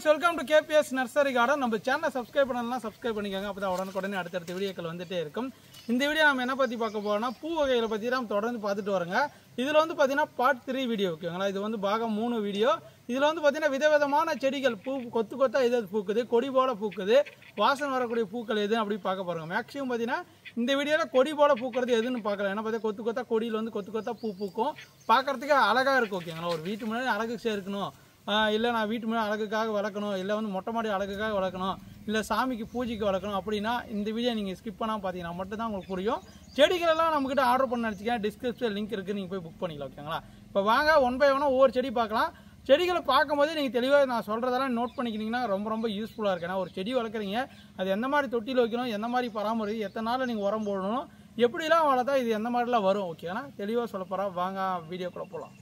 Welcome to KBS nursery garden. நம்ம சேனலை subscribe பண்ணலாம், சப்ஸ்கிரைப் பண்ணிக்கோங்க. அப்போ தான் உடனுக்குடனே அடுத்தடுத்த வீடியோக்கள் வந்துட்டே இருக்கும். இந்த வீடியோ நம்ம என்ன பற்றி பார்க்க போறோம்னா பூ வகைகளை பற்றி தான் தொடர்ந்து பார்த்துட்டு வரோங்க. இதில் வந்து பார்த்தீங்கன்னா பார்ட் 3 வீடியோ ஓகேங்களா. இது வந்து பாகம் 3 வீடியோ. இதில் வந்து பார்த்தீங்கன்னா விதவிதமான செடிகள் பூ கொத்து கொத்தா எது பூக்குது, கொடி போல பூக்குது, வாசனை வரக்கூடிய பூக்கள் எது அப்படி பார்க்க போகிறோங்க. மேக்ஸிமம் பார்த்தீங்கன்னா இந்த வீடியோவில் கொடி போல பூக்கிறது எதுன்னு பார்க்கலாம். ஏன்னா பார்த்தா கொத்து கொத்தா கொடியில் வந்து கொத்து கொத்தா பூ பூக்கும், பார்க்கறதுக்கு அழகாக இருக்கும் ஓகேங்களா. ஒரு வீட்டு முன்னாடி அழகு சேர்க்கணும், இல்லை நான் வீட்டு முன்னாடி அழகுக்காக வளர்க்கணும், இல்லை வந்து மொட்டை மாடி அழகுக்காக வளர்க்கணும், இல்லை சாமிக்கு பூஜைக்கு வளர்க்கணும் அப்படின்னா இந்த வீடியோ நீங்கள் ஸ்கிப் பண்ணால் பார்த்தீங்கன்னா மட்டும் தான் உங்களுக்கு புரியும். செடிகளெல்லாம் நம்மக்கிட்ட ஆர்டர் பண்ண நினச்சிக்கேன், டிஸ்கிரிப்ஷன் லிங்க் இருக்குது, நீங்கள் போய் புக் பண்ணிக்கலாம் ஓகேங்களா. இப்போ வாங்க ஒன் பை ஒன்னாக ஒவ்வொரு செடி பார்க்கலாம். செடிகளை பார்க்கும்போது நீங்கள் தெளிவாக நான் சொல்கிறதெல்லாம் நோட் பண்ணிக்கிட்டிங்கன்னா ரொம்ப யூஸ்ஃபுல்லாக இருக்கு. ஏன்னா ஒரு செடி வளர்க்குறீங்க, அது எந்த மாதிரி தொட்டியில் வைக்கணும், எந்த மாதிரி பராமரிக்கணும், எத்தனை நாள் நீங்கள் உரம் போடணும், எப்படிலாம் வளர்த்தா இது எந்த மாதிரிலாம் வரும் ஓகேங்களா, தெளிவாக சொல்ல போகிறோம். வாங்க வீடியோக்குள்ளே போகலாம்.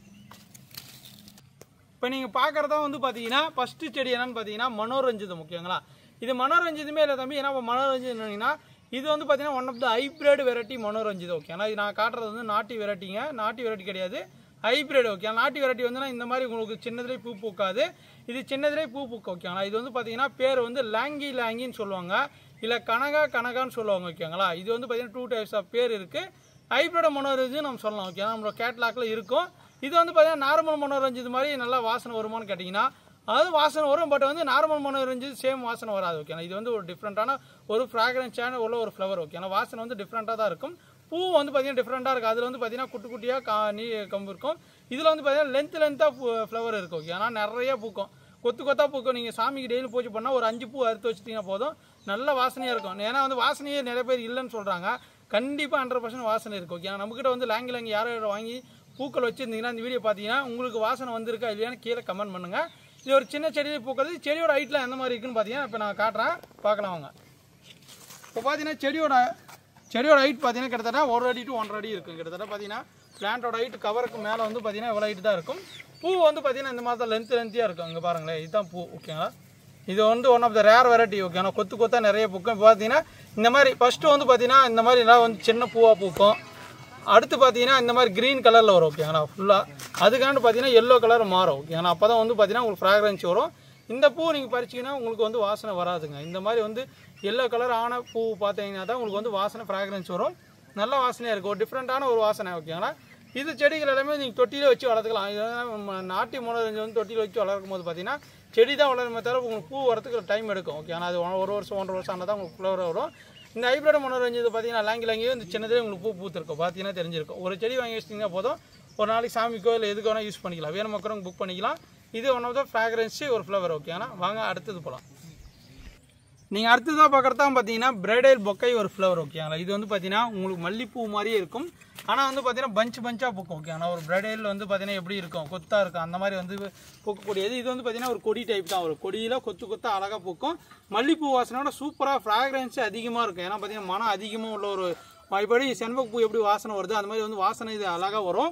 இப்போ நீங்கள் பார்க்குறதா வந்து பார்த்தீங்கன்னா ஃபஸ்ட்டு செடி என்னன்னு பார்த்தீங்கன்னா மனோரஞ்சிதம் ஓகேங்களா. இது மனோரஞ்சிதமே இல்லை தம்பி. ஏன்னா மனோரஞ்சிதம் என்னன்னா இது வந்து பார்த்தீங்கன்னா one of the hybrid variety மனோரஞ்சிதம் ஓகே. இது நான் காட்டுறது வந்து நாட்டி வெரைட்டிங்க, நாட்டி வெரைட்டி கிடையாது, ஹைப்ரிட் ஓகே. நாட்டி வெரைட்டி வந்துன்னா இந்த மாதிரி உங்களுக்கு சின்னதுலேயே பூ பூக்காது, இது சின்னதுலேயே பூ பூக்கும் ஓகேங்களா. இது வந்து பார்த்தீங்கன்னா பேர் வந்து லாங்கின்னு சொல்லுவாங்க, இல்லை கனகான்னு சொல்லுவாங்க ஓகேங்களா. இது வந்து பார்த்தீங்கன்னா 2 டைப்ஸ் ஆஃப் பேர் இருக்குது. ஹைப்ரிட் மனோரஞ்சி நம்ம சொல்லலாம் ஓகே, நம்மளோட கேட்லாக்கில் இருக்கும். இது வந்து பார்த்தீங்கன்னா நார்மல் மனோரஞ்சி இது மாதிரி நல்லா வாசனை வருமானு கேட்டிங்கன்னா அது வாசனை வரும், பட் வந்து நார்மல் மனோரஞ்சி சேம் வாசனை வராது ஓகேண்ணா. இது வந்து ஒரு டிஃப்ரெண்ட்டான ஒரு ஃப்ராக்ரன்ஸான உள்ள ஒரு ஃப்ளவர் ஓகேண்ணா. வாசனை வந்து டிஃப்ரெண்ட்டாக தான் இருக்கும். பூ வந்து பார்த்தீங்கன்னா டிஃப்ரெண்ட்டாக இருக்குது. அதில் வந்து பார்த்தீங்கன்னா குட்டி குட்டியாக கம்பு இருக்கும். இதில் வந்து பார்த்தீங்கன்னா லென்த்தாக ஃப்ளவர் இருக்கும் ஓகே. ஆனால் நிறைய பூக்கும், கொத்தா பூக்கும். நீங்கள் சாமிக்கு டெய்லி பூஜை பண்ணால் ஒரு 5 பூ அறுத்து வச்சுட்டிங்கன்னா போதும், நல்ல வாசனையாக இருக்கும். ஏன்னா வந்து வாசனையே நிறைய பேர் இல்லைன்னு சொல்கிறாங்க, கண்டிப்பாக 100% வாசனை இருக்கும் ஓகே. நம்மக்கிட்ட வந்து லாங்கி யாரும் வாங்கி பூக்கள் வச்சுருந்தீங்கன்னா இந்த வீடியோ பார்த்தீங்கன்னா உங்களுக்கு வாசனை வந்திருக்கா இல்லையான்னு கீழே கமெண்ட் பண்ணுங்கள். இது ஒரு சின்ன செடியில் பூக்கிறது. செடியோட ஹைட்லாம் எந்த மாதிரி இருக்குன்னு பார்த்தீங்கன்னா இப்போ நான் காட்டுறேன், பார்க்கலாம் வாங்க. இப்போ பார்த்தீங்கன்னா செடியோட ஹைட் பார்த்தீங்கன்னா கிட்டத்தட்ட 1 அடி to 1.5 அடி இருக்கும். கிட்டத்தட்ட பார்த்தீங்கன்னா பிளான்ட்டோட ஹைட் கவருக்கு மேலே வந்து பார்த்தீங்கன்னா எவ்வளோ ஹைட் தான் இருக்கும். பூ வந்து பார்த்தீங்கன்னா இந்த மாதிரி தான் லென்த்தியாக இருக்கும். அங்கே பாருங்களேன், இதுதான் பூ ஓகேங்களா. இது வந்து one of the rare variety ஓகேங்களா. கொத்தா நிறைய பூக்கும். இப்போ பார்த்தீங்கன்னா இந்த மாதிரி ஃபஸ்ட்டு வந்து பார்த்தீங்கன்னா இந்த மாதிரி எல்லாம் வந்து சின்ன பூவாக பூக்கும். அடுத்து பார்த்தீங்கன்னா இந்த மாதிரி க்ரீன் கலரில் வரும் ஓகேங்களா ஃபுல்லாக. அதுக்காண்டு பார்த்தீங்கன்னா எல்லோ கலர் மாறும் ஓகேங்களா. அப்போ தான் வந்து பார்த்தீங்கன்னா உங்களுக்கு ஃப்ராக்ரன்ஸ் வரும். இந்த பூ நீங்கள் பறிச்சிங்கன்னா உங்களுக்கு வந்து வாசனை வராதுங்க. இந்த மாதிரி வந்து எல்லோ கலர் ஆன பூ பார்த்தீங்கன்னா தான் உங்களுக்கு வந்து வாசனை ஃப்ராக்ரன்ஸ் வரும், நல்ல வாசனையாக இருக்கும், ஒரு டிஃப்ரெண்ட்டான ஒரு வாசனை ஓகேங்களா. இது செடிகள் எல்லாமே நீங்கள் தொட்டியில் வச்சு வளர்த்துக்கலாம். இதெல்லாம் நாட்டி மனோரஞ்சி வந்து தொட்டியில் வச்சு வளர்க்கும் போது பார்த்தீங்கன்னா செடி தான் வளருமே தவிர உங்களுக்கு பூ வரத்துக்கு டைம் எடுக்கும் ஓகே. ஆனால் அது 1 வருஷம் 1.5 வருஷம் ஆனால் தான் உங்களுக்கு ஃப்ளவர் வரும். இந்த ஹைப்ரிட் மனோரஞ்சி இது பார்த்தீங்கன்னா லாங்கி இந்த சின்னதே உங்களுக்கு பூ பூத்துருக்கும், பார்த்தீங்கன்னா தெரிஞ்சிருக்கும். ஒரு செடி வாங்கி வச்சிட்டிங்கன்னா போதும், ஒரு நாளைக்கு சாமிக்கோ இல்லை எதுக்கு வேணால் யூஸ் பண்ணிக்கலாம், வேணும் மக்களும் புக் பண்ணிக்கலாம். இது ஒன் ஆஃப் த ஃப்ராக்ரன்ஸு ஒரு ஃப்ளவர் ஓகே. ஆனால் வாங்க அடுத்தது போகலாம். நீங்கள் அடுத்ததாக பார்க்குறதா பார்த்தீங்கன்னா பிரைடல் பொக்கை ஒரு ஃப்ளவர் ஓகேங்களா. இது வந்து பார்த்தீங்கன்னா உங்களுக்கு மல்லிப்பூ மாதிரியே இருக்கும், ஆனால் வந்து பார்த்தீங்கன்னா பஞ்சாக பூக்கும் ஓகே. ஆனால் ஒரு பிரைடல் வந்து பார்த்தீங்கன்னா எப்படி இருக்கும், கொத்தாக இருக்கும், அந்த மாதிரி வந்து பூக்கக்கூடியது. இது வந்து பார்த்தீங்கன்னா ஒரு கொடி டைப் தான், ஒரு கொடியில் கொத்தா அழகாக பூக்கும். மல்லிப்பூ வாசனையோட சூப்பராக ஃப்ராக்ரன்ஸு அதிகமாக இருக்கும். ஏன்னா பார்த்தீங்கன்னா மனம் அதிகமாக உள்ள ஒரு இப்படி செண்பகப்பூ எப்படி வாசனை வருது அந்த மாதிரி வந்து வாசனை இது அழகாக வரும்,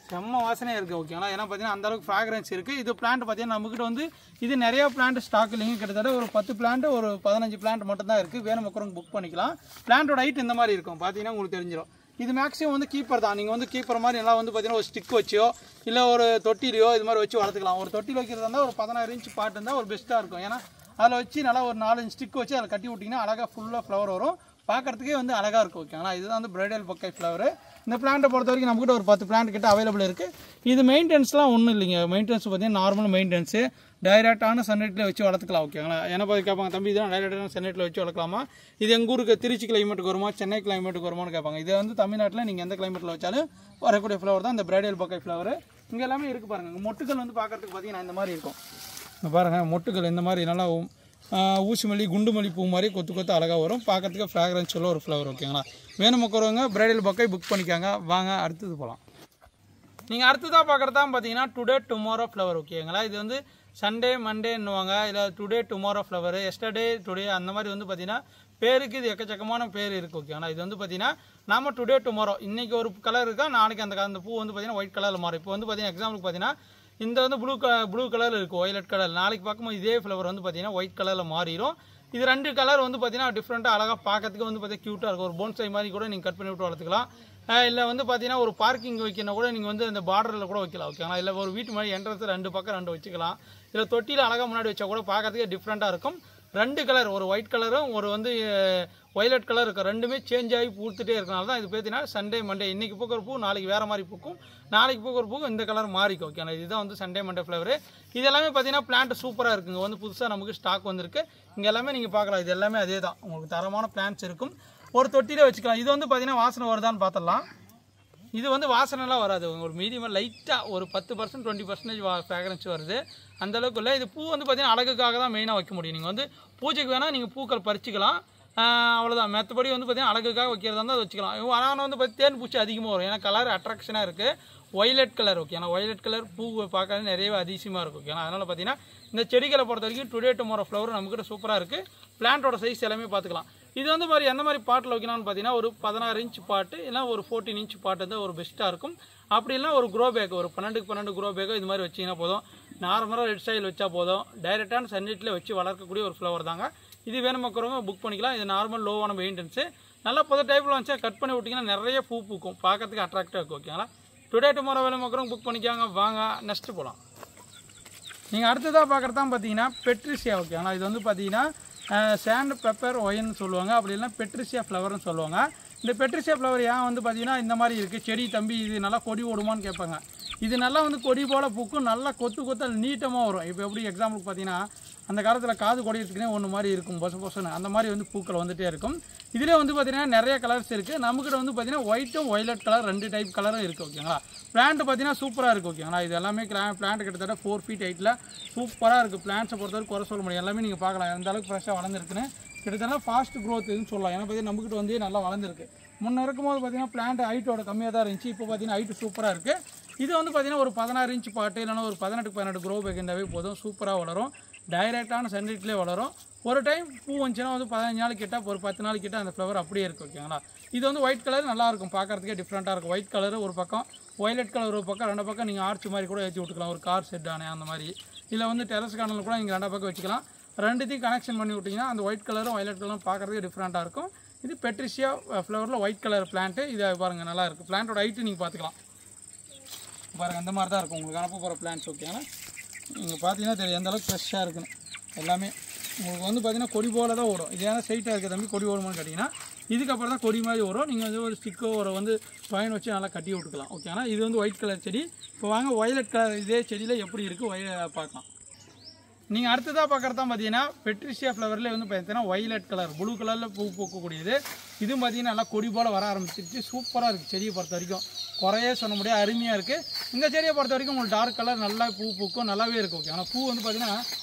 செம்ம வாசனையாக இருக்குது ஓகேங்களா. ஏன்னா பார்த்தீங்கன்னா அந்தளவுக்கு ஃப்ராக்ரன்ஸ் இருக்குது. இது பிளான்ட் பார்த்தீங்கன்னா நம்மக்கிட்ட வந்து இது நிறையா பிளான்ட் ஸ்டாக் இல்லைங்க. கிட்டத்தட்ட ஒரு 10 பிளான்ட் ஒரு 15 பிளான்ட் மட்டும் தான் இருக்குது, வேணும் மக்களும் புக் பண்ணிக்கலாம். பிளான்ட்டோட ஹைட் இந்த மாதிரி இருக்கும், பார்த்தீங்கன்னா உங்களுக்கு தெரிஞ்சிடும். இது மேக்ஸிமம் வந்து கீப்பர் தான். நீங்கள் வந்து கீப்பர் மாதிரி எல்லாம் வந்து பார்த்தீங்கன்னா ஒரு ஸ்டிக் வச்சோ இல்லை ஒரு தொட்டிலையோ இது மாதிரி வச்சு வளர்த்துக்கலாம். ஒரு தொட்டில் வைக்கிறதா இருந்தால் ஒரு 16 இன்ச் பாட்டு இருந்தால் ஒரு பெஸ்ட்டாக இருக்கும். ஏன்னா அதில் வச்சு நல்லா ஒரு 4 ஸ்டிக் வச்சு அதில் கட்டி விட்டிங்கன்னா அழகாக ஃபுல்லாக ஃப்ளவர் வரும், பார்க்குறதுக்கே வந்து அழகாக இருக்கும் ஓகேங்களா. இதுதான் வந்து பிரைடல் பொக்கை ஃப்ளவர். இந்த பிளான்ட்டை பொறுத்த வரைக்கும் நம்மக்கிட்ட ஒரு 10 பிளான்ட் கிட்ட அவைலபிள் இருக்குது. இது மெயின்டெனன்ஸ்லாம் ஒன்றும் இல்லைங்க. மெயின்டெனன்ஸ் பார்த்தீங்கன்னா நார்மல் மெயின்டெனன்ஸு, டைரெக்டான சன்லைட்டில் வச்சு வளர்த்துக்கலாம் ஓகேங்களா. ஏன்னா பார்த்து கேட்பாங்க, தம்பி இதெல்லாம் டைரெக்டான சன்லைட்டில் வச்சு வளர்க்கலாமா, இது எங்கள் ஊருக்கு திருச்சி கிளைமேட்டுக்கு வருமா, சென்னை கிளைமேட்டுக்கு வருமானு கேட்பாங்க. இது வந்து தமிழ்நாட்டில் நீங்கள் எந்த கிளைமேட்டில் வச்சாலும் வரக்கூடிய ஃப்ளவர் தான் இந்த பிரைடல் பொக்கை ஃப்ளவர். இங்கே எல்லாமே இருக்குது பாருங்கள். மொட்டுகள் வந்து பார்க்குறதுக்கு பார்த்தீங்கன்னா இந்த மாதிரி இருக்கும், இங்கே பாருங்கள் மொட்டுகள் இந்த மாதிரி நல்லா ஊசி மல்லி குண்டு மல்லி பூ மாதிரி கொத்து அழகாக வரும், பார்க்குறதுக்கு ஃப்ராக்ரன்ஸ் உள்ள ஒரு ஃப்ளவர் ஓகேங்களா. வேணும் மக்கறவங்க பிரைடல் பொக்கை புக் பண்ணிக்காங்க. வாங்க அடுத்தது போகலாம். நீங்கள் அடுத்ததாக பார்க்குறதா பார்த்தீங்கன்னா டுடே டுமாரோ ஃப்ளவர் ஓகேங்களா. இது வந்து சண்டே மண்டேன்னுவாங்க, இல்லை today tomorrow flower, yesterday today அந்த மாதிரி வந்து பார்த்தீங்கன்னா பேருக்கு இது எக்கச்சக்கமான பேர் இருக்குது ஓகேங்களா. இது வந்து பார்த்தீங்கன்னா நம்ம டுடே டுமாரோ இன்றைக்கி ஒரு கலர் இருக்கா, நாளைக்கு அந்த பூ வந்து பார்த்தீங்கன்னா ஒயிட் கலரில் மாறும். இப்போ வந்து பார்த்தீங்கன்னா எக்ஸாம்பிளுக்கு பார்த்தீங்கன்னா இந்த வந்து ப்ளூ கலர் இருக்கும், வயலட் கலர். நாளைக்கு பார்க்கும்போது இதே ஃப்ளவர் வந்து பார்த்தீங்கன்னா ஒயிட் கலரில் மாறிடும். இது 2 கலர் வந்து பார்த்தீங்கன்னா டிஃப்ரெண்ட்டாக அழகாக பார்க்கறதுக்கு வந்து பார்த்தீங்கன்னா க்யூட்டாக இருக்கும். ஒரு போன்சை மாதிரி கூட நீங்கள் கட் பண்ணி விட்டு வளர்த்துக்கலாம். இல்லை வந்து பார்த்தீங்கன்னா ஒரு பார்க்கிங் வைக்கணும் கூட நீங்கள் வந்து அந்த பார்டரில் கூட வைக்கலாம் ஓகேங்களா. இல்லை ஒரு வீட்டு மாதிரி என்ட்ரன்ஸ் 2 பக்கம் 2 வச்சுக்கலாம். இல்லை தொட்டியில் அழகாக முன்னாடி வச்சா கூட பார்க்கறதுக்கே டிஃப்ரெண்ட்டாக இருக்கும். 2 கலர், ஒரு ஒயிட் கலரும் ஒரு வந்து வயலட் கலர் இருக்கும். ரெண்டுமே சேஞ்ச் ஆகி பூத்துட்டே இருக்கனால தான் இது பார்த்தீங்கன்னா சண்டே மண்டே இன்றைக்கி பூக்கிற பூ நாளைக்கு வேறு மாதிரி பூக்கும், நாளைக்கு பூக்கிற பூ இந்த கலர் மாறிக்கும் ஓகேங்களா. இதுதான் வந்து சண்டே மண்டே ஃப்ளவரு. இது எல்லாமே பார்த்தீங்கன்னா பிளான்ட் சூப்பராக இருக்குங்க. வந்து புதுசாக நமக்கு ஸ்டாக் வந்திருக்கு. இங்கே எல்லாமே நீங்கள் பார்க்கலாம். இது எல்லாமே அதே தான், உங்களுக்கு தரமான பிளான்ட்ஸ் இருக்கும். ஒரு தொட்டியில் வச்சுக்கலாம். இது வந்து பார்த்தீங்கன்னா வாசனை வருதான்னு பார்த்துடலாம். இது வந்து வாசனைலாம் வராது, ஒரு மீடியமாக லைட்டாக ஒரு 10% 20% ஃப்ராக்ரன்ஸ் வருது, அந்தளவுக்கு இல்லை. இது பூ வந்து பார்த்தீங்கன்னா அழகுக்காக தான் மெயினாக வைக்க முடியும். நீங்கள் வந்து பூஜைக்கு வேணால் நீங்கள் பூக்கள் பறிச்சிக்கலாம், அவ்வளோதான். மற்றபடி வந்து பார்த்தீங்கன்னா அழகுக்காக வைக்கிறதா இருந்தால் அதை வச்சுக்கலாம். ஆனால் வந்து பார்த்தீங்கன்னா தேன் பூச்சி அதிகமாக வரும், ஏன்னா கலர் அட்ராக்ஷனாக இருக்குது. ஒய்லட் கலர் ஓகே, ஏன்னா ஒய்லட் கலர் பூ பார்க்கறது நிறையவே அதிசயமாக இருக்கும் ஓகே. அதனால் பார்த்தீங்கன்னா இந்த செடிகளை பொறுத்த வரைக்கும் டுடே டுமாரோ ஃப்ளவர் நம்மக்கிட்ட சூப்பராக இருக்குது. பிளான்ட்டோட சைஸ் எல்லாமே பார்த்துக்கலாம். இது வந்து மாதிரி எந்த மாதிரி பாட்டில் வைக்கணும்னு பார்த்தீங்கன்னா ஒரு 16 இன்ச் பாட்டு இல்லை ஒரு 14 இன்ச் பாட்டு தான் ஒரு பெஸ்ட்டாக இருக்கும். அப்படி இல்லைனா ஒரு க்ரோ பேக், ஒரு 12க்கு 12 க்ரோ பேக்கோ இது மாதிரி வச்சிங்கன்னா போதும். நார்மலாக ரெட் ஸ்டைல் வச்சா போதும். டைரெக்டான சன்லைட்டில் வச்சு வளர்க்கக்கூடிய ஒரு ஃப்ளவர் தாங்க. இது வேணுமாக்கிறவங்க புக் பண்ணிக்கலாம். இது நார்மல் லோவான மெயின்டெனன்ஸு. நல்லா புது டைப்பில் வச்சா கட் பண்ணி விட்டிங்கன்னா நிறைய பூ பூக்கும், பார்க்கறதுக்கு அட்ராக்டாக இருக்கும் ஓகேங்களா. டுடே டுமாரோ வேணுமாக்கிறவங்க புக் பண்ணிக்காங்க. வாங்க நெக்ஸ்ட்டு போகலாம். நீங்கள் அடுத்ததாக பார்க்குறது தான் பார்த்தீங்கன்னா பெட்ரிசியா ஓகேங்களா. இது வந்து பார்த்தீங்கன்னா சாண்ட் பெப்பர் ஒயின்னு சொல்லுவாங்க, அப்படி இல்லைனா பெட்ரிசியா ஃப்ளவர்னு சொல்லுவாங்க. இந்த பெட்ரிசியா ஃப்ளவர் ஏன் வந்து பார்த்தீங்கன்னா இந்த மாதிரி இருக்குது, செடி தம்பி இது நல்லா கொடி ஓடுமான்னு கேட்பாங்க. இது நல்லா வந்து கொடி போல் பூக்கும், நல்லா கொத்து நீட்டமாக வரும். இப்போ எப்படி எக்ஸாம்பிளுக்கு பார்த்தீங்கன்னா அந்த காலத்தில் காது கொடிக்கிறதுக்குனே ஒன்று மாதிரி இருக்கும், பொசன்னு அந்த மாதிரி வந்து பூக்கள் வந்துகிட்டே இருக்கும். இதில் வந்து பார்த்தீங்கன்னா நிறைய கலர்ஸ் இருக்குது. நம்மக்கிட்ட வந்து பார்த்தீங்கன்னா ஒயிட்டும் ஒய்லட் கலர் 2 டைப் கலரும் இருக்குது ஓகேங்களா. பிளான்ட் பார்த்தீங்கன்னா சூப்பராக இருக்குது ஓகேங்களா. இது எல்லாமே பிளான்ட் கிட்டத்தட்ட 4 feet ஹைட்டில் சூப்பராக இருக்குது. பிளான்ட்ஸை பொறுத்தவரை குறை சொல்ல முடியும், எல்லாமே நீங்கள் பார்க்கலாம் எந்த அளவுக்கு ஃப்ரெஷ்ஷாக வளர்ந்துருக்குன்னு. கிட்டத்தட்ட ஃபாஸ்ட் க்ரோத்துன்னு சொல்லலாம், ஏன்னா பார்த்தீங்கன்னா நம்மக்கிட்ட வந்து நல்லா வளர்ந்துருக்கு. முன்னே இருக்கும்போது பார்த்தீங்கன்னா பிளான்ட் ஹைட்டோட கம்மியாக தான் இருந்துச்சு, இப்போ பார்த்தீங்கன்னா ஹைட்டு சூப்பராக இருக்குது. இது வந்து பார்த்தீங்கன்னா ஒரு 16 இன்ச் பாட்டு இல்லைனா ஒரு 18க்கு 18 க்ரோ பேக் இருந்தாவே போதும், சூப்பராக வளரும். டைரெக்டான சன்லைட்லேயே வளரும். ஒரு டைம் பூ வந்துச்சுன்னா வந்து 15 நாள் கிட்ட ஒரு 10 நாள் கிட்ட அந்த ஃப்ளவர் அப்படியே இருக்குது ஓகேங்களா. இது வந்து ஒயிட் கலர் நல்லாயிருக்கும், பார்க்குறதுக்கே டிஃப்ரெண்ட்டாக இருக்கும். ஒயிட் கலர் ஒரு பக்கம், ஒய்லட் கலர் ஒரு பக்கம், 2 பக்கம் நீங்கள் ஆர்ச் மாதிரி கூட ஏற்றி விட்டுக்கலாம், ஒரு கார் செட் ஆனே அந்த மாதிரி. இல்லை வந்து டெரஸ் கார்டனில் கூட நீங்கள் 2 பக்கம் வச்சுக்கலாம். 2த்தையும் கனெக்ஷன் பண்ணி விட்டிங்கன்னா அந்த ஒயிட் கலரும் ஒய்லட் கலரும் பார்க்குறதுக்கு டிஃப்ரெண்ட்டாக இருக்கும். இது பெட்ரிசியா ஃப்ளவரில் ஒயிட் கலர் பிளான்ட்டு. இதை பாருங்கள் நல்லா இருக்குது. பிளான்ட்டோட ஹைட்டு நீங்கள் பார்த்துக்கலாம் பாருங்கள், இந்த மாதிரி தான் இருக்கும் உங்களுக்கு அனுப்ப போகிற பிளான்ட்ஸ் ஓகேங்களா. நீங்கள் பார்த்தீங்கன்னா தெரியும் எந்த அளவுக்கு ஃப்ரெஷ்ஷாக இருக்குன்னு. எல்லாமே உங்களுக்கு வந்து பார்த்தீங்கன்னா கொடி போல தான் ஓடும். இது ஏன்னா ஸ்ட்ரைட்டாக இருக்க தம்பி கொடி ஓடுமான்னு கேட்டிங்கன்னா இதுக்கப்புறம் தான் கொடி மாதிரி வரும். நீங்கள் வந்து ஒரு ஸ்டிக்கோ ஒரு வந்து பயன் வச்சு நல்லா கட்டி விட்டுக்கலாம் ஓகேங்களா. இது வந்து ஒயிட் கலர் செடி. இப்போ வாங்க ஒய்லட் கலர் இதே செடியில் எப்படி இருக்குது பார்க்கலாம். நீங்கள் அடுத்ததாக பார்க்குறது தான் பார்த்தீங்கன்னா பெட்ரிசியா ஃப்ளவரில் வந்து பார்த்தீங்கன்னா ஒய்லட் கலர் ப்ளூ கலரில் பூ பூக்கக்கூடியது. இதுவும் பார்த்தீங்கன்னா நல்லா கொடி போல் வர ஆரம்பிச்சிருச்சு, சூப்பராக இருக்குது. செடியை பொறுத்த வரைக்கும் குறையே சொல்ல முடியாது, அருமையாக இருக்குது. இந்த செடியை பொறுத்த வரைக்கும் உங்களுக்கு டார்க் கலர் நல்லா பூ பூக்கும், நல்லாவே இருக்கும் ஓகே. ஆனால் பூ வந்து பார்த்தீங்கன்னா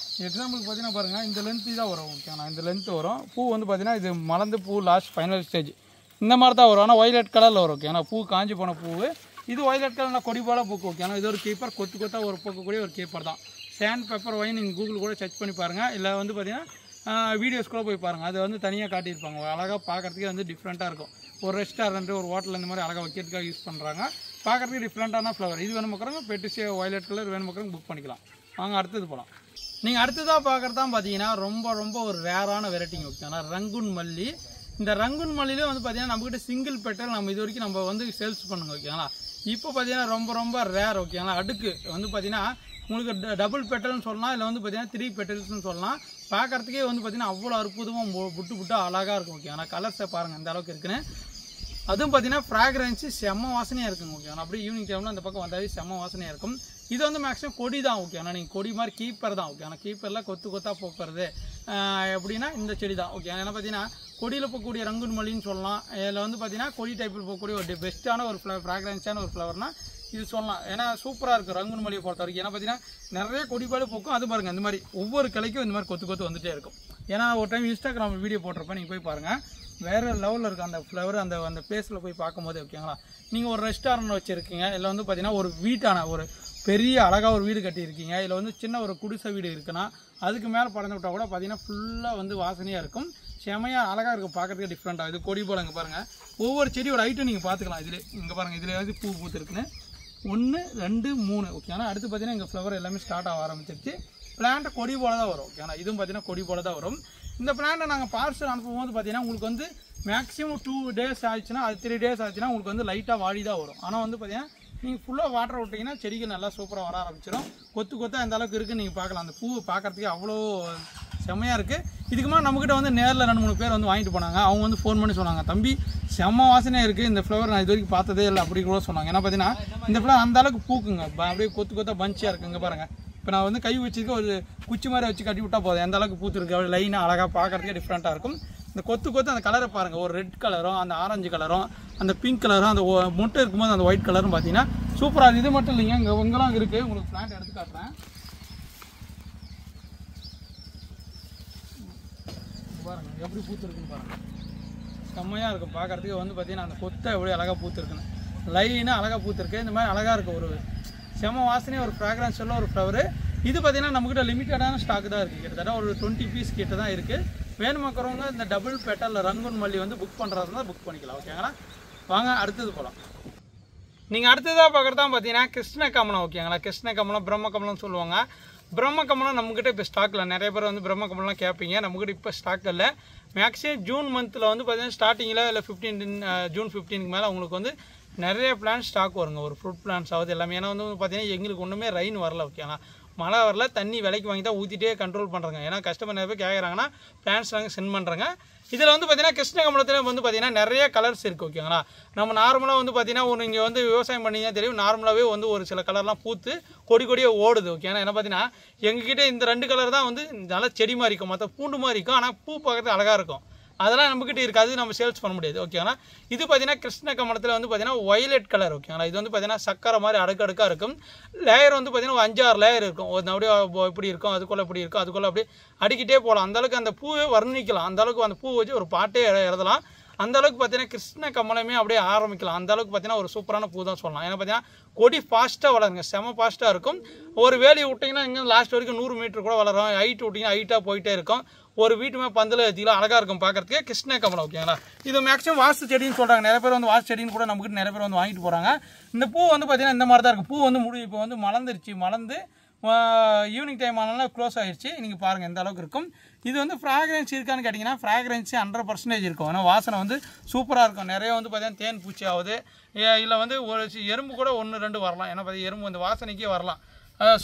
எக்ஸாம்பிளுக்கு பார்த்தீங்கன்னா பாருங்கள் இந்த லென்த்து தான் வரும் ஓகே. ஆனால் இந்த லென்த்து வரும். பூ வந்து பார்த்தீங்கன்னா இது மலர்ந்து பூ லாஸ்ட் ஃபைனல் ஸ்டேஜ் இந்த மாதிரி தான் வரும். ஆனால் ஒய்லட் கலரில் வரும் ஓகே. ஆனால் பூ காஞ்சி போன பூ இது ஒய்லட் கலர் கொடி போல் பூக்கும் ஓகே. ஆனால் இது ஒரு கீப்பர் கொத்தாக ஒரு பூக்கக்கூடிய ஒரு கீப்பர் தான். சாண்ட் பெப்பர் ஒயின் நீங்கள் கூகுள் கூட சர்ச் பண்ணி பாருங்கள், இல்லை வந்து பார்த்தீங்கன்னா வீடியோஸ் கூட போய் பாருங்கள், அது வந்து தனியாக காட்டியிருப்பாங்க. அழகாக பார்க்குறதுக்கே வந்து டிஃப்ரெண்ட்டாக இருக்கும். ஒரு ரெஸ்டாரண்ட்டு ஒரு ஹோட்டல் இந்த மாதிரி அழகாக வைக்கிறதுக்காக யூஸ் பண்ணுறாங்க. பார்க்குறதுக்கு டிஃப்ரெண்ட்டான ஃப்ளவர். இது வேணுமாக்கிறவங்க பெட்ரிசியா ஒய்லட் கலர் வேணுமாக்கிறவங்க புக் பண்ணிக்கலாம். வாங்க அடுத்தது போகலாம். நீங்கள் அடுத்ததாக பார்க்குறது தான் பார்த்தீங்கன்னா ரொம்ப ஒரு ரேரான வெரைட்டிங்க ஓகே. ஆனால் ரங்குன் மல்லி. இந்த ரங்குன் மல்லியிலே வந்து பார்த்தீங்கன்னா நம்மக்கிட்ட சிங்கிள் பெட்டல் நம்ம இது வரைக்கும் நம்ம வந்து சேல்ஸ் பண்ணுங்க ஓகேங்களா. இப்போ பார்த்தீங்கன்னா ரொம்ப ரேர் ஓகேங்களா. அடுக்கு வந்து பார்த்தீங்கன்னா உங்களுக்கு டபுள் பெட்டல்னு சொல்லலாம், இல்லை வந்து பார்த்தீங்கன்னா 3 பெட்டல்ஸ்னு சொல்லலாம். பார்க்குறதுக்கே வந்து பார்த்தீங்கன்னா அவ்வளோ அற்புதமாக புட்டு அழகாக இருக்கும் ஓகே. ஆனால் கலர்ஸை பாருங்கள் இந்த அளவுக்கு இருக்குன்னு. அதுவும் பார்த்தீங்கன்னா ஃப்ராக்ரன்ஸு செம்ம வாசனையாக இருக்குங்க ஓகே. ஆனால் அப்படியே ஈவினிங் டைமில் அந்த பக்கம் வந்தாவே செம்ம வாசனையாக இருக்கும். இது வந்து மேக்ஸிமம் கொடி தான் ஓகே. ஆனால் நீங்கள் கொடி மாதிரி கீப்பர் தான் ஓகே. ஆனால் கீப்பரில் கொத்தாக போக்குறது எப்படின்னா இந்த செடி தான் ஓகே. ஏன்னா பார்த்தீங்கன்னா கொடியில் போகக்கூடிய ரங்குன் மல்லின்னு சொல்லலாம். இதில் வந்து பார்த்தீங்கன்னா கொடி டைப்பில் போகக்கூடிய ஒரு பெஸ்ட்டான ஒரு ஃப்ராக்ரன்ஸான ஒரு ஃப்ளவர்னால் இது சொல்லலாம். ஏன்னா சூப்பராக இருக்குது ரங்குன் மல்லியை பொறுத்த வரைக்கும். ஏன்னா பார்த்தீங்கன்னா நிறைய கொடி பாடு போக்கும். அது பாருங்கள் இந்த மாதிரி ஒவ்வொரு கிளைக்கும் இந்த மாதிரி கொத்து வந்துகிட்டே இருக்கும். ஏன்னா ஒரு டைம் இன்ஸ்டாகிராம் வீடியோ போட்டிருப்பேன், நீங்கள் போய் பாருங்கள். வேறு லெவலில் இருக்குது அந்த ஃப்ளவர். அந்த பிளேஸில் போய் பார்க்கும்போது ஓகேங்களா. நீங்கள் ஒரு ரெஸ்டாரண்ட் வச்சுருக்கீங்க, இல்லை வந்து பார்த்தீங்கன்னா ஒரு வீட்டான ஒரு பெரிய அழகாக ஒரு வீடு கட்டியிருக்கீங்க, இல்லை வந்து சின்ன ஒரு குடிசை வீடு இருக்குன்னா அதுக்கு மேலே பறந்து விட்டால் கூட பார்த்தீங்கன்னா ஃபுல்லாக வந்து வாசனையாக இருக்கும். செமையாக அழகாக இருக்கும், பார்க்குறதுக்கு டிஃப்ரெண்ட்டாக. இது கொடி போல் இங்கே பாருங்கள் ஒவ்வொரு செடியோட ஹைட்டும் நீங்கள் பார்த்துக்கலாம். இதில் இங்கே பாருங்கள் இதில் வந்து பூ பூத்துருக்குன்னு 1 2 3 ஓகே. ஆனால் அடுத்து பார்த்தீங்கன்னா எங்கள் ஃப்ளவர் எல்லாமே ஸ்டார்ட் ஆக ஆரம்பிச்சிருச்சு. பிளான்ட் கொடி போல தான் வரும் ஓகே. ஆனால் இதுவும் பார்த்தீங்கன்னா கொடி போல தான் வரும். இந்த பிளான்ட்டை நாங்கள் பார்சல் அனுப்பும்போது பார்த்தீங்கன்னா உங்களுக்கு வந்து மேக்ஸிமம் 2 days ஆச்சுன்னா அது 3 days ஆச்சுன்னா உங்களுக்கு வந்து லைட்டாக வாடி தான் வரும். ஆனால் வந்து பார்த்தீங்கன்னா நீங்கள் ஃபுல்லாக வாட்டர் விட்டிங்கன்னா செடிகள் நல்லா சூப்பராக வர ஆரம்பிச்சிடும். கொத்தாக அந்த அளவுக்கு இருக்குன்னு நீங்கள் பார்க்கலாம். அந்த பூவை பார்க்குறதுக்கு அவ்வளோ செம்மையாக இருக்குது. இதுக்கு மேலே நம்மக்கிட்ட வந்து நேரில் 2-3 பேர் வந்து வாங்கிட்டு போனாங்க. அவங்க வந்து ஃபோன் பண்ணி சொன்னாங்க, தம்பி செம்ம வாசனையாக இருக்குது, இந்த ஃப்ளவர் நான் இது வரைக்கும் பார்த்ததே இல்லை அப்படி கூட சொன்னாங்க. ஏன்னா பார்த்தீங்கன்னா இந்த ஃப்ளவர் அந்த அளவுக்கு பூக்குங்க, அப்படியே கொத்தாக பஞ்சியாக இருக்குங்க பாருங்கள். இப்போ நான் வந்து கை வச்சுருக்க ஒரு குச்சி மாதிரி வச்சு கட்டி விட்டால் போதும், எந்த அளவுக்கு பூத்துருக்கு அப்படி லைனாக அழகாக பார்க்குறதுக்கே டிஃப்ரெண்ட்டாக இருக்கும். இந்த கொத்து அந்த கலரை பாருங்கள், ஒரு ரெட் கலரும் அந்த ஆரஞ்சு கலரும் அந்த பிங்க் கலரும் அந்த முட்டை இருக்கும்போது அந்த ஒயிட் கலரும் பார்த்தீங்கன்னா சூப்பராக. இது மட்டும் இல்லைங்க, இங்கே இங்கெல்லாம் இருக்குது. உங்களுக்கு பிளான்ட் எடுத்து காட்டுறேன் பாருங்கள், எப்படி பூத்துருக்குன்னு பாருங்கள், செம்மையாக இருக்கும் பார்க்குறதுக்கு. வந்து பார்த்தீங்கன்னா அந்த கொத்தை எப்படி அழகாக பூத்துருக்குன்னு லைனாக அழகாக பூத்துருக்கு. இந்த மாதிரி அழகாக இருக்குது, ஒரு செம்ம வாசனையாக ஒரு ஃப்ராக்ரன்ஸ் உள்ள ஒரு ஃப்ளவரு. இது பார்த்தீங்கன்னா நம்மக்கிட்ட லிமிட்டடான ஸ்டாக் தான் இருக்குது, கிட்டத்தட்ட ஒரு 20 பீஸ் கிட்ட தான் இருக்குது. வேணுமாக்கிறவங்க இந்த டபுள் பெட்டல் ரங்கூன் மல்லி வந்து புக் பண்ணுறதுனா புக் பண்ணிக்கலாம். ஓகேங்களா, வாங்க அடுத்தது போகலாம். நீங்கள் அடுத்ததாக பார்க்குறதா பார்த்தீங்கன்னா கிருஷ்ண கமலம். ஓகேங்களா, கிருஷ்ண கமலம் பிரம்ம கமலம்னு சொல்லுவாங்க. பிரம்ம கமலம் நம்மக்கிட்ட இப்போ ஸ்டாக்கில் நிறைய பேர் வந்து பிரம்ம கமலாம் கேட்பீங்க. நம்மக்கிட்ட இப்போ ஸ்டாக் இல்லை. மேக்ஸிமம் ஜூன் மந்தில் வந்து பார்த்தீங்கன்னா ஸ்டார்டிங்கில் இல்லை ஜூன் 15க்கு மேலே உங்களுக்கு வந்து நிறைய பிளான்ஸ் ஸ்டாக் வருங்க, ஒரு ஃப்ரூட் பிளான்ஸ் ஆகுது எல்லாமே. ஏன்னா வந்து பார்த்தீங்கன்னா எங்களுக்கு ஒன்றுமே ரெயின் வரல. ஓகேங்களா, மழை வரல, தண்ணி விலைக்கு வாங்கி தான் ஊற்றிட்டே கண்ட்ரோல் பண்ணுறாங்க. ஏன்னா கஸ்டமர் நிறைய பேர் கேட்குறாங்கன்னா பிளான்ஸ் நாங்கள் சென்ட் பண்ணுறாங்க. இதில் வந்து பார்த்தீங்கன்னா கிருஷ்ண கமலத்தில் வந்து பார்த்தீங்கன்னா நிறைய கலர்ஸ் இருக்குது. ஓகேங்களா, நம்ம நார்மலாக வந்து பார்த்தீங்கன்னா ஒரு இங்கே வந்து விவசாயம் பண்ணிங்கன்னா தெரியும், நார்மலாகவே வந்து ஒரு சில கலர்லாம் பூத்து கொடியாக ஓடுது. ஓகேங்களா, என்ன பார்த்தீங்கன்னா எங்ககிட்ட இந்த 2 கலர் தான் வந்து நல்லா செடி மாதிரி இருக்கும், மற்ற பூண்டு மாதிரி இருக்கும், ஆனால் பூ பார்க்கறது அழகாக இருக்கும். அதெல்லாம் நம்மக்கிட்ட இருக்குது, அது நம்ம சேல்ஸ் பண்ண முடியாது. ஓகேங்களா, இது பார்த்தீங்கன்னா கிருஷ்ண கமலத்தில் வந்து பார்த்தீங்கன்னா ஒய்லெட் கலர். ஓகேங்களா, இது வந்து பார்த்தீங்கன்னா சக்கரை மாதிரி அடுக்கடுக்காக இருக்கும். லேயர் வந்து பார்த்தீங்கன்னா ஒரு 5-6 லேயர் இருக்கும். அப்படியே இப்படி இருக்கும், அதுக்குள்ளே இப்படி இருக்கும், அதுக்குள்ளே அப்படியே அடிக்கிட்டே போகலாம். அந்தளவுக்கு அந்த பூவே வர்ணிக்கலாம். அந்தளவுக்கு அந்த பூ வச்சு ஒரு பாட்டே எழுதலாம். அந்தளவுக்கு பார்த்தீங்கன்னா கிருஷ்ண கமலமே அப்படியே ஆரம்பிக்கலாம். அந்தளவுக்கு பார்த்தீங்கன்னா ஒரு சூப்பரான பூ தான் சொல்லலாம். ஏன்னா பார்த்தீங்கன்னா கொடி ஃபாஸ்ட்டாக வளருங்க, செம ஃபாஸ்ட்டாக இருக்கும். ஒரு வேலி விட்டிங்கன்னா இங்கே லாஸ்ட் வரைக்கும் 100 மீட்டர் கூட வளரும். ஹைட் விட்டிங்கன்னா ஹைட்டாக போயிட்டே இருக்கும். ஒரு வீட்டுமே பந்தில் வச்சுக்கலாம், அழகாக இருக்கும் பார்க்குறதுக்கு கிருஷ்ண கமலம். ஓகேங்களா, இது மேக்ஸிமம் வாஸ்து செடின்னு சொல்கிறாங்க. நிறைய பேர் வந்து வாஸ்து செடின்னு கூட நம்மக்கிட்ட நிறைய பேர் வந்து வாங்கிட்டு போகிறாங்க. இந்த பூ வந்து பார்த்தீங்கன்னா இந்த மாதிரி தான் இருக்கும். பூ வந்து இப்போ வந்து மலர்ந்து ஈவினிங் டைம் ஆனாலும் க்ளோஸ் ஆகிடுச்சு. நீங்கள் பாருங்கள் எந்த அளவுக்கு இருக்கும். இது வந்து ஃப்ராக்ரன்ஸ் இருக்கான்னு கேட்டிங்கன்னா ஃப்ராக்ரன்ஸு 100% இருக்கும். ஆனால் வாசனை வந்து சூப்பராக இருக்கும். நிறைய வந்து பார்த்தீங்கன்னா தேன் பூச்சி ஆகுது, இல்லை வந்து ஒரு எறும்பு கூட 1-2 வரலாம். ஏன்னா பார்த்தீங்கன்னா எறும்பு வந்து வாசனைக்கே வரலாம்,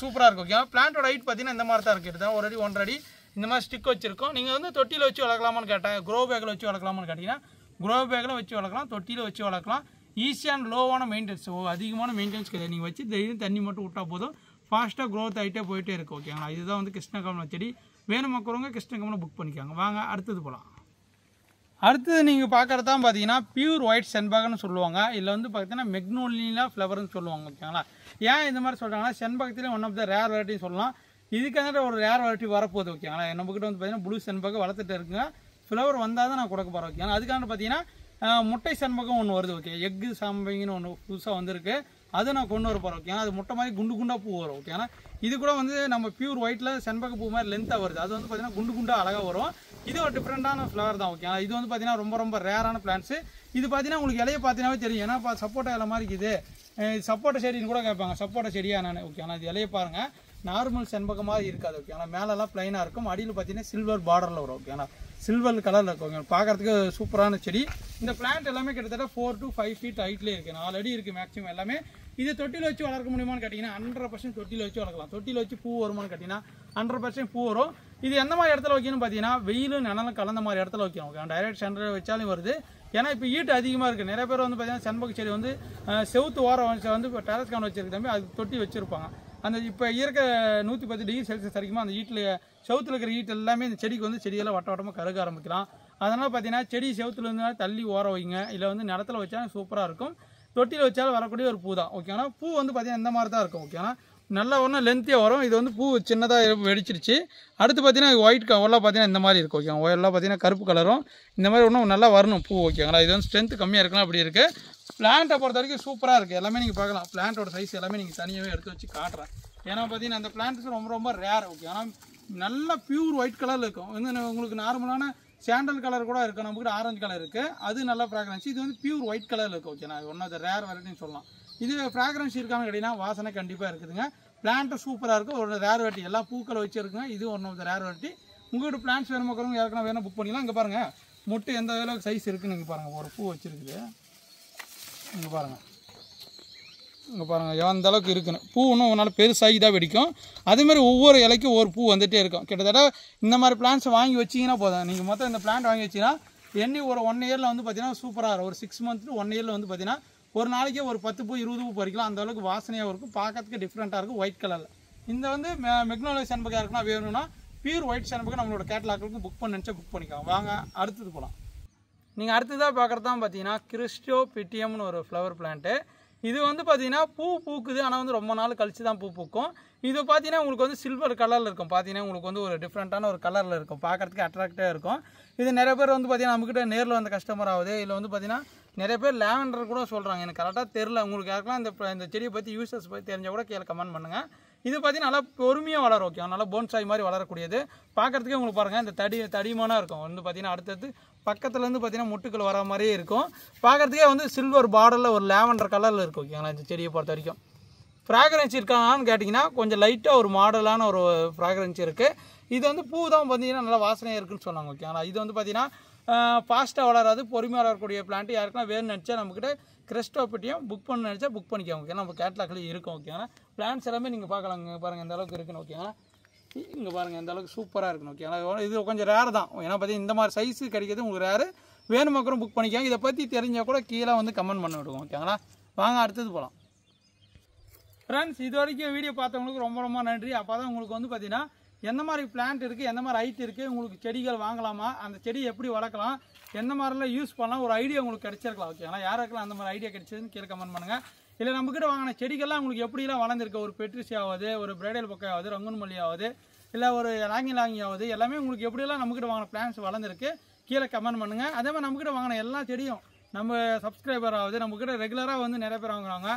சூப்பராக இருக்கும். ஓகே, பிளான்ட்டோட ஹைட் பார்த்தீங்கன்னா இந்த மாதிரி தான் இருக்குது, 1 அடி 1.5 அடி இந்த மாதிரி ஸ்டிக் வச்சுருக்கோம். நீங்கள் வந்து தொட்டியில் வச்சு வளர்க்கலாமான்னு கேட்டேன், க்ரோ பேக்கில் வச்சு வளர்க்கலாமான்னு கேட்டிங்கன்னா க்ரோ பேக்கில் வச்சு வளர்க்கலாம், தொட்டியில் வச்சு வளர்க்கலாம். ஈஸியான லோவான மெயின்டெனன்ஸ், அதிகமான மெயின்டெனன்ஸ் கிடையாது. நீங்கள் வச்சு டெய்லியும் தண்ணி மட்டும் விட்டால் போதும், ஃபாஸ்ட்டாக க்ரோத் ஆகிட்டே போயிட்டே இருக்கும். ஓகேங்களா, இதுதான் வந்து கிருஷ்ண கமலம் செடி. வேணுமாக்கிறவங்க கிருஷ்ண கமலம் புக் பண்ணிக்காங்க. வாங்க அடுத்தது போகலாம். அடுத்தது நீங்கள் பார்க்குறது தான் பார்த்தீங்கன்னா பியூர் ஒயிட் செண்பகன்னு சொல்லுவாங்க. இதில் வந்து பார்த்தீங்கன்னா மெக்னோலியா ஃப்ளவர்னு சொல்லுவாங்க. ஓகேங்களா, ஏன் இந்த மாதிரி சொல்கிறாங்கன்னா செண்பகத்திலே ஒன் ஆஃப் த ரேர் வெரைட்டின்னு சொல்லலாம். இதுக்காக ஒரு ரேர் வெரைட்டி வரப்போகுது. ஓகேங்களா, நம்மக்கிட்ட வந்து பார்த்தீங்கன்னா ப்ளூ செண்பகம் வளர்த்துட்டு இருக்குங்க. ஃப்ளவர் வந்தால் தான் நான் கொடுக்க போகிறேன். ஓகேங்களா, அதுக்காக பார்த்தீங்கன்னா முட்டை செண்பகம் ஒன்று வருது. ஓகே, எக்கு சாம்பங்கின்னு ஒன்று புதுசாக வந்திருக்கு, அது நான் கொண்டு வர போகிறேன். ஓகேங்களா, அது முட்டை மாதிரி குண்டாக பூ வரும். ஓகேங்களா, இது கூட வந்து நம்ம பியூர் ஒயிட்டில் செண்பக பூ மாதிரி லென்த்தாக வருது. அது வந்து பார்த்தீங்கன்னா குண்டாக அழகாக வரும். இது ஒரு டிஃப்ரெண்டான ஃப்ளவர் தான். ஓகேங்களா, இது வந்து பார்த்தீங்கன்னா ரொம்ப ரேரான பிளான்ஸு. இது பார்த்தீங்கன்னா உங்களுக்கு இலையை பார்த்தீங்கன்னாவே தெரியும். ஏன்னா சப்போட்டா இலை மாதிரி இருக்குது, சப்போட்டா செடின்னு கூட கேட்பாங்க, சப்போட்டா செடியா நான். ஓகேங்களா, இது இலையை பாருங்கள், நார்மல் செண்பகமாக இருக்காது. ஓகேங்களா, மேலெல்லாம் ப்ளைனாக இருக்கும், அடியில் பார்த்தீங்கன்னா சில்வர் பார்டரில் வரும். ஓகேங்களா, சில்வர் கலரில் இருக்கும், பார்க்குறதுக்கு சூப்பரான செடி. இந்த பிளான்ட் எல்லாமே கிட்டத்தட்ட 4 to 5 feet ஹைட்லேயே இருக்குது, 4 அடி இருக்குது மேக்ஸிமம் எல்லாமே. இது தொட்டியில் வச்சு வளர்க்க முடியுமான்னு கேட்டிங்கன்னா 100% தொட்டியில் வச்சு வளர்க்கலாம். தொட்டியில் வச்சு பூ வருமானு கேட்டிங்கன்னா 100% பூ வரும். இது எந்த மாதிரி இடத்துல வைக்கணும்னு பார்த்தீங்கன்னா வெயிலும் நிழலும் கலந்த மாதிரி இடத்துல வைக்கணும். ஓகே, டைரக்ட் சென்டர் வச்சாலும் வருது. ஏன்னா இப்போ ஹீட் அதிகமாக இருக்குது. நிறைய பேர் வந்து பார்த்தீங்கன்னா செண்பக செடி வந்து செவுத்து ஓரம் வந்து இப்போ டெரஸ் கான் வச்சிருக்க தம்பி அது தொட்டி வச்சுருப்பாங்க. அந்த இப்போ இருக்க 110 டிகிரி செல்சியஸ் வரைக்கும் அந்த ஹீட்டில் செவுத்தில் இருக்கிற ஹீட் எல்லாமே இந்த செடிக்கு வந்து செடியெல்லாம் வட்டமாக கருக ஆரம்பிக்கலாம். அதனால் பார்த்தீங்கன்னா செடி செவுத்துல இருந்தாலும் தள்ளி ஓரம் வைங்க, இல்லை வந்து நிலத்தில் வச்சா சூப்பராக இருக்கும். தொட்டியில் வச்சாலும் வரக்கூடிய ஒரு பூ தான். ஓகேனா, பூ வந்து பார்த்தீங்கன்னா இந்த மாதிரி தான் இருக்கும். ஓகேனா, நல்லா ஒன்றும் லென்த்தியாக வரும். இது வந்து பூ சின்னதாக வெடிச்சிருச்சு. அடுத்து பார்த்தீங்கன்னா ஒயிட் கவர்லாம் பார்த்தீங்கன்னா இந்த மாதிரி இருக்கும். ஓகேங்களா, ஒயர்லாம் பார்த்தீங்கன்னா கருப்பு கலரும் இந்த மாதிரி ஒன்றும் நல்லா வரணும் பூ. ஓகேங்களா, இது வந்து ஸ்ட்ரென்த் கம்மியாக இருக்கலாம் அப்படி இருக்குது. பிளான்ட்டை பொறுத்த வரைக்கும் சூப்பராக இருக்குது. எல்லாமே நீங்கள் பார்க்கலாம். பிளான்ட்டோட சைஸ் எல்லாமே நீங்கள் தனியாகவே எடுத்து வச்சு காட்டுறேன். ஏன்னா பார்த்தீங்கன்னா அந்த பிளான்ட்ஸ் ரொம்ப ரேர். ஓகே, ஆனால் நல்லா பியூர் ஒயிட் கலரில் இருக்கும். வந்து உங்களுக்கு நார்மலான சாண்டல் கலர் கூட இருக்குது, நம்மக்கிட்ட ஆரஞ்சு கலர் இருக்குது, அது நல்லா ஃப்ராக்ரன்ஸ். இது வந்து பியூர் ஒயிட் கலரில் இருக்குது. ஓகே, நான் ஒன் ஆஃப் த ரேர் வெரைட்டின்னு சொல்லலாம். இது ஃப்ராக்ரன்ஸ் இருக்கான்னு கேட்டிங்கன்னா வாசனை கண்டிப்பாக இருக்குதுங்க. பிளான்ட்டு சூப்பராக இருக்கும். ஒரு ரேர் வெரைட்டி, எல்லா பூக்களை வச்சுருக்குங்க. இது one of the rare variety. உங்கள்கிட்ட பிளான்ஸ் வேணுமாக்கிறவங்க யாருக்குன்னா வேணால் புக் பண்ணிக்கலாம். இங்கே பாருங்கள் மொட்டு எந்த அளவுக்கு சைஸ் இருக்குன்னு இங்கே பாருங்கள். ஒரு பூ வச்சுருக்குது இங்கே பாருங்கள். இங்கே பாருங்கள் எந்த அளவுக்கு இருக்குன்னு. பூ இன்னும் ஒரு நாள் பெருசாகி தான் வெடிக்கும். அதேமாதிரி ஒவ்வொரு இலைக்கும் ஒவ்வொரு பூ வந்துகிட்டே இருக்கும். கிட்டத்தட்ட இந்த மாதிரி பிளான்ஸ் வாங்கி வச்சிங்கன்னா போதும். நீங்கள் மொத்தம் இந்த பிளான்ட் வாங்கி வச்சிங்கன்னா எண்ணி ஒரு 1 இயரில் வந்து பார்த்தீங்கன்னா சூப்பராக இருக்கும். ஒரு 6 மந்த் to 1 இயரில் வந்து பார்த்தீங்கன்னா ஒரு நாளைக்கே ஒரு 10 பூ 20 பூ பறிக்கலாம். அந்த அளவுக்கு வாசனையாக இருக்கும், பார்க்கறதுக்கு டிஃப்ரெண்ட்டாக இருக்கும் ஒயிட் கலரில். இந்த வந்து மெக்னோலியா செண்பகம் இருக்குன்னா வேணும்னா பியூர் ஒயிட் செண்பகம் நம்மளோட கேட்டலாக்கு புக் பண்ண நினச்சா புக் பண்ணிக்கலாம். வாங்க அடுத்தது போகலாம். நீங்கள் அடுத்ததாக பார்க்குறது தான் பார்த்தீங்கன்னா கிறிஸ்டோபிட்டியம்னு ஒரு ஃப்ளவர் பிளான்ட்டு. இது வந்து பார்த்தீங்கன்னா பூ பூக்குது, ஆனால் வந்து ரொம்ப நாள் கழிச்சு தான் பூ பூக்கும். இது பார்த்தீங்கன்னா உங்களுக்கு வந்து சில்வர் கலரில் இருக்கும். பார்த்தீங்கன்னா உங்களுக்கு வந்து ஒரு டிஃப்ரெண்ட்டான ஒரு கலரில் இருக்கும், பார்க்குறதுக்கு அட்ராக்டாக இருக்கும். இது நிறைய பேர் வந்து பார்த்தீங்கன்னா நம்மக்கிட்ட நேரில் வந்த கஸ்டமர் ஆகுது. இதில் வந்து பார்த்தீங்கன்னா நிறைய பேர் லேவண்டர் கூட சொல்கிறாங்க. எனக்கு கரெக்டாக தெரில. உங்களுக்கு யாருக்கெல்லாம் இந்த செடியை பற்றி யூசர்ஸ் பற்றி தெரிஞ்சால் கூட கீழே கமெண்ட் பண்ணுங்கள். இது பார்த்தீங்கன்னா நல்லா பொறுமையாக வளரும். ஓகே, நல்லா போன்சாய் மாதிரி வளரக்கூடியது. பார்க்குறதுக்கே உங்களுக்கு பாருங்கள் இந்த தடிமானாக இருக்கும். வந்து பார்த்தீங்கன்னா அடுத்தது பக்கத்துலேருந்து பார்த்தீங்கன்னா முட்டுக்கள் வர மாதிரியே இருக்கும். பார்க்குறதுக்கே வந்து சில்வர் பார்டரில் ஒரு லேவண்டர் கலரில் இருக்கும். ஓகேங்களா, இந்த செடியை பொறுத்த வரைக்கும் ஃப்ராக்ரன்ஸ் இருக்காங்கன்னு கேட்டிங்கன்னா கொஞ்சம் லைட்டாக ஒரு மாடலான ஒரு ஃப்ராக்ரன்ஸ் இருக்குது. இது வந்து பூ தான் பார்த்தீங்கன்னா நல்லா வாசனையாக இருக்குன்னு சொன்னாங்க. ஓகேங்களா, இது வந்து பார்த்தீங்கன்னா ஃபாஸ்ட்டாக வளராது, பொறுமையாக வளரக்கூடிய பிளான்ட். யாருக்குன்னா வேணும்னு நினச்சா நம்மக்கிட்ட கிறிஸ்டோபிட்டியம் புக் பண்ண நினச்சா புக் பண்ணிக்கோங்க. ஓகே, நம்ம கேட்லாக்லேயும் இருக்கும். ஓகேங்களா, பிளான்ஸ் எல்லாமே நீங்கள் பார்க்கலாம். இங்கே பாருங்கள் எந்த அளவுக்கு இருக்குன்னு. ஓகேங்களா, இங்கே பாருங்கள் எந்த அளவுக்கு சூப்பராக இருக்குன்னு. ஓகேங்களா, இது கொஞ்சம் ரேர் தான். ஏன்னா பார்த்தீங்கன்னா இந்த மாதிரி சைஸு கிடைக்கிறது உங்களுக்கு ரேரு. வேணுமாக்கிறோம் புக் பண்ணிக்கோங்க. இதை பற்றி தெரிஞ்சால் கூட கீழே வந்து கமெண்ட் பண்ண விடுவோம். ஓகேங்களா, வாங்க அடுத்தது போகலாம். ஃப்ரெண்ட்ஸ், இது வரைக்கும் வீடியோ பார்த்தவங்களுக்கு ரொம்ப ரொம்ப நன்றி. அப்போ தான் உங்களுக்கு வந்து பார்த்தீங்கன்னா எந்த மாதிரி பிளான்ட் இருக்குது, எந்த மாதிரி ஹைட் இருக்குது, உங்களுக்கு செடிகள் வாங்கலாமா, அந்த செடி எப்படி வளர்க்கலாம், எந்த மாதிரிலாம் யூஸ் பண்ணலாம், ஒரு ஐடியா உங்களுக்கு கிடைச்சிருக்கலாம். ஓகேங்களா, யாருக்கெல்லாம் அந்த மாதிரி ஐடியா கிடைச்சதுன்னு கீழே கமெண்ட் பண்ணுங்கள். இல்லை நம்மக்கிட்ட வாங்கின செடிகள்லாம் உங்களுக்கு எப்படிலாம் வளர்ந்துருக்கு, ஒரு பெட்ரிசி ஆகுது, ஒரு பிரைடல் பொக்கை ஆகுது, ரங்குன் மல்லி ஆகுது, இல்லை ஒரு லாங்கி ஆகுது, எல்லாமே உங்களுக்கு எப்படியெல்லாம் நம்மக்கிட்ட வாங்கின பிளான்ஸ் வளர்ந்துருக்கு கீழே கமெண்ட் பண்ணுங்கள். அதே மாதிரி நம்மக்கிட்ட வாங்கின எல்லா செடியும் நம்ம சப்ஸ்கிரைபர் ஆகுது, நம்மக்கிட்ட ரெகுலராக வந்து நிறைய பேர் வாங்குறாங்க.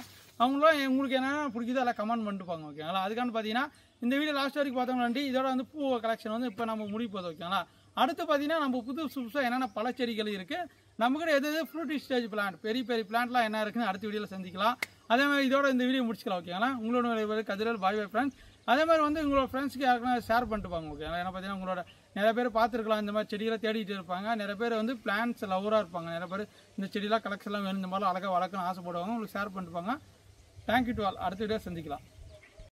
அவங்களும் உங்களுக்கு என்னென்ன பிடிக்குதோ எல்லாம் கமெண்ட் பண்ணிட்டு போங்க. ஓகேங்களா, அதுக்கான பார்த்தீங்கன்னா இந்த வீடியோ லாஸ்ட் வரைக்கும் பார்த்தவங்க நன்றி. இதோட வந்து பூ கலெக்ஷன் வந்து இப்போ நம்ம முடிவு போகுது. ஓகேங்களா, அடுத்து பார்த்தீங்கன்னா நம்ம புதுசாக என்னென்ன பழச்செடிகள் இருக்குது, நம்மக்கிட்ட எது ஃப்ரூட் ஸ்டேஜ் பிளான்ட், பெரிய பெரிய பிளான்ட்லாம் என்ன இருக்குன்னு அடுத்த வீடியோவில் சந்திக்கலாம். அதே மாதிரி இதோட இந்த வீடியோ முடிச்சுக்கலாம். ஓகேங்களா, உங்களோட கதிரல் பாய் ஃப்ரெண்ட்ஸ். அதே மாதிரி வந்து உங்களோட ஃப்ரெண்ட்ஸ்க்கு யாருக்குன்னா ஷேர் பண்ணிட்டு போங்க. ஓகேங்களா, ஏன்னா பார்த்தீங்கன்னா உங்களோட நிறைய பேர் பார்த்துருக்கலாம், இந்த மாதிரி செடிகளை தேடிட்டு இருப்பாங்க. நிறைய பேர் வந்து பிளான்ஸ் லவராக இருப்பாங்க. நிறைய பேர் இந்த செடியெலாம் கலெக்ஷன்லாம் வேணும், இந்த மாதிரிலாம் அழகாக வளர்க்கணும்னு ஆசைப்படுவாங்க. உங்களுக்கு ஷேர் பண்ணிட்டு போங்க. Thank you to all. அடுத்த வீடியோ சந்திக்கலாம்.